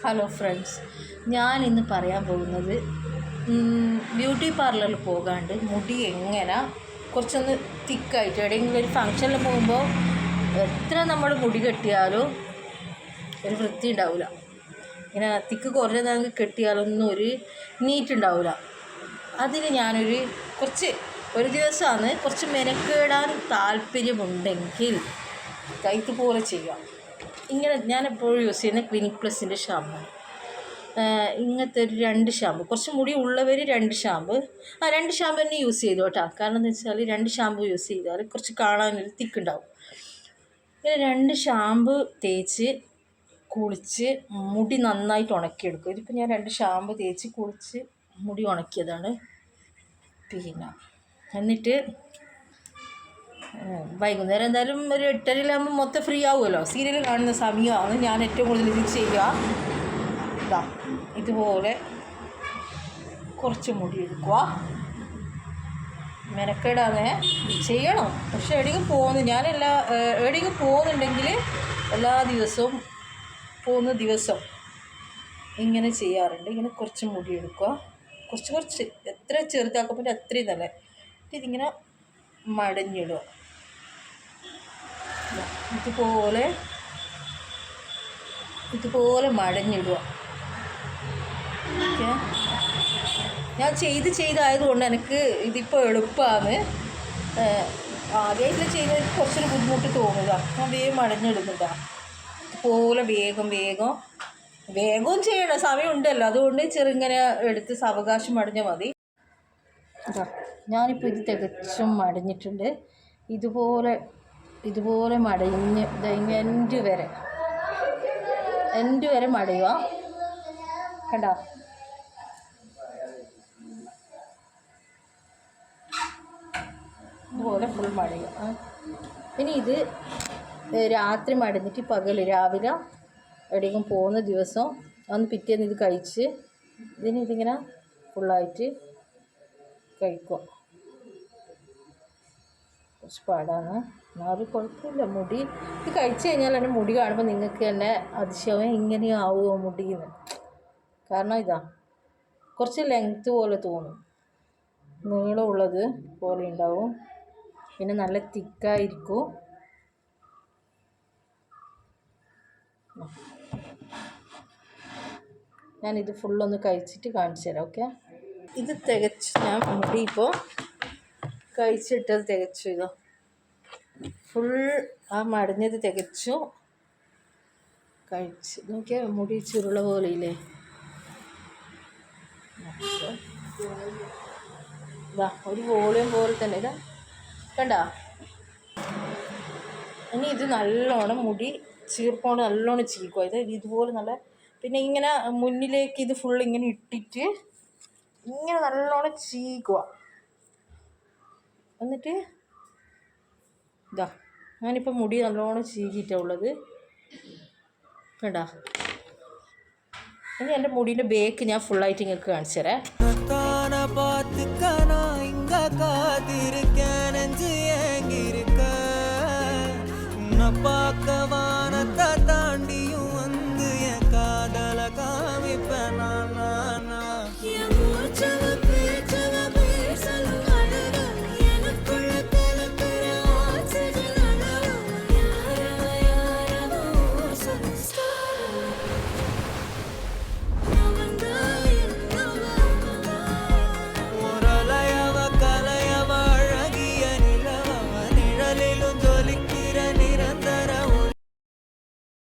Hello friends, ഞാൻ ഇന്ന് പറയാൻ പോകുന്നത് ബ്യൂട്ടി പാർലറിൽ പോകാണ്ട് മുടി എങ്ങനെ കുറച്ചൊന്ന് തിക്കായിട്ട് എവിടെയെങ്കിലും ഒരു ഫങ്ഷനിൽ പോകുമ്പോൾ എത്ര നമ്മൾ മുടി കെട്ടിയാലും ഒരു വൃത്തി ഉണ്ടാവില്ല. ഇങ്ങനെ തിക്ക് കുറഞ്ഞതാണെങ്കിൽ കെട്ടിയാലൊന്നും ഒരു നീറ്റ് ഉണ്ടാവില്ല. അതിന് ഞാനൊരു ഒരു ദിവസമാണ് കുറച്ച് മെനക്കേടാൻ താല്പര്യമുണ്ടെങ്കിൽ ഇതുപോലെ ചെയ്യാം. ഇങ്ങനെ ഞാൻ എപ്പോഴും യൂസ് ചെയ്യുന്ന ക്ലിനിക് പ്ലസിൻ്റെ ഷാമ്പു, ഇങ്ങനത്തെ ഒരു 2 ഷാമ്പു, കുറച്ച് മുടി ഉള്ളവർ 2 ഷാമ്പു, 2 ഷാമ്പു തന്നെ യൂസ് ചെയ്തു കേട്ടോ. കാരണം എന്ന് വെച്ചാൽ 2 ഷാമ്പു യൂസ് ചെയ്താൽ കുറച്ച് കാണാനൊരു തിക്കുണ്ടാവും. ഇങ്ങനെ 2 ഷാമ്പു തേച്ച് കുളിച്ച് മുടി നന്നായിട്ട് ഉണക്കിയെടുക്കും. ഇതിപ്പോൾ ഞാൻ 2 ഷാമ്പു തേച്ച് കുളിച്ച് മുടി ഉണക്കിയതാണ്. പിന്നെ എന്നിട്ട് വൈകുന്നേരം എന്തായാലും ഒരു 8:30 മൊത്തം ഫ്രീ ആവുമല്ലോ. സീരിയൽ കാണുന്ന സമയമാണ് ഞാൻ ഏറ്റവും കൂടുതൽ ഇത് ചെയ്യുക. ഇതുപോലെ കുറച്ച് മുടി എടുക്കുക. മെനക്കേടാന്ന് ചെയ്യണം, പക്ഷെ എവിടെയെങ്കിലും പോകുന്നുണ്ടെങ്കിൽ എല്ലാ ദിവസവും പോകുന്ന ദിവസം ഇങ്ങനെ ചെയ്യാറുണ്ട്. ഇങ്ങനെ കുറച്ച് മുടി എടുക്കുക, കുറച്ച് എത്ര ചെറുതാക്കാൻ പറ്റും അത്രയും നല്ല. ഇതിങ്ങനെ മടഞ്ഞിടുക, ഇതുപോലെ മടഞ്ഞിടുക. ഓക്കെ, ഞാൻ ചെയ്തായതുകൊണ്ട് എനിക്ക് ഇതിപ്പോൾ എളുപ്പമാണ്. ആദ്യമായിട്ട് ചെയ്യുന്നവർക്ക് കുറച്ചൊരു ബുദ്ധിമുട്ട് തോന്നുക. ഞാൻ വേഗം മടഞ്ഞിടുന്നതാണ്. ഇതുപോലെ വേഗവും ചെയ്യണം, സമയമുണ്ടല്ലോ. അതുകൊണ്ട് ചെറുങ്ങനെ എടുത്ത് സാവകാശം മടഞ്ഞാൽ മതി. ഞാനിപ്പോൾ ഇത് തികച്ചും മടഞ്ഞിട്ടുണ്ട്. ഇതുപോലെ മടഞ്ഞ് എൻഡ് വരെ മടയുക. കണ്ടോ? ഇതുപോലെ ഫുൾ മടയുക. ഇനി ഇത് രാത്രി മടഞ്ഞിട്ട് രാവിലെ എവിടെയെങ്കിലും പോകുന്ന ദിവസം അന്ന് പിറ്റേന്ന് ഇത് കഴിച്ച് ഇതിങ്ങനെ ഫുള്ളായിട്ട് കഴിക്കുക. കുറച്ച് പാടാണ്, എന്നാലും കുഴപ്പമില്ല. മുടി ഇത് കഴിച്ച് കഴിഞ്ഞാൽ എൻ്റെ മുടി കാണുമ്പോൾ നിങ്ങൾക്ക് തന്നെ അതിശയം ഇങ്ങനെയാവുമോ മുടിയെന്ന്. കാരണം കുറച്ച് ലെങ്ത്ത് പോലെ തോന്നും, നീളമുള്ളത് പോലെ ഉണ്ടാവും, പിന്നെ നല്ല തിക്കായിരിക്കും. ഞാനിത് ഫുള്ളൊന്ന് കഴിച്ചിട്ട് കാണിച്ചു തരാം. ഓക്കെ, ഇത് തികച്ചു. ഞാൻ മുടി ഇപ്പോൾ കഴിച്ചിട്ടത് തികച്ചു. ഫുൾ മടഞ്ഞത് തികച്ചു കഴിച്ച് നോക്കിയാൽ മുടി ചുരുള പോലെ ഇല്ലേ. ഒരു വോളിയം പോലെ തന്നെ കണ്ട. ഇനി ഇത് നല്ലോണം മുടി ചീർപ്പോണ്ട് നല്ലോണം ചീക്കുക. ഇതുപോലെ നല്ല, പിന്നെ ഇങ്ങനെ മുന്നിലേക്ക് ഇത് ഫുൾ ഇങ്ങനെ ഇട്ടിട്ട് ഇങ്ങനെ നല്ലോണം ചീക്കുക. എന്നിട്ട് ഞാനിപ്പോൾ മുടി നല്ലോണം ചീകിയിട്ടാണ് ഉള്ളത്. കണ്ടാ? ഇനി എൻ്റെ മുടീൻ്റെ ബേക്ക് ഞാൻ ഫുള്ളായിട്ട് നിങ്ങൾക്ക് കാണിച്ചു തരാം. பார்க்கவா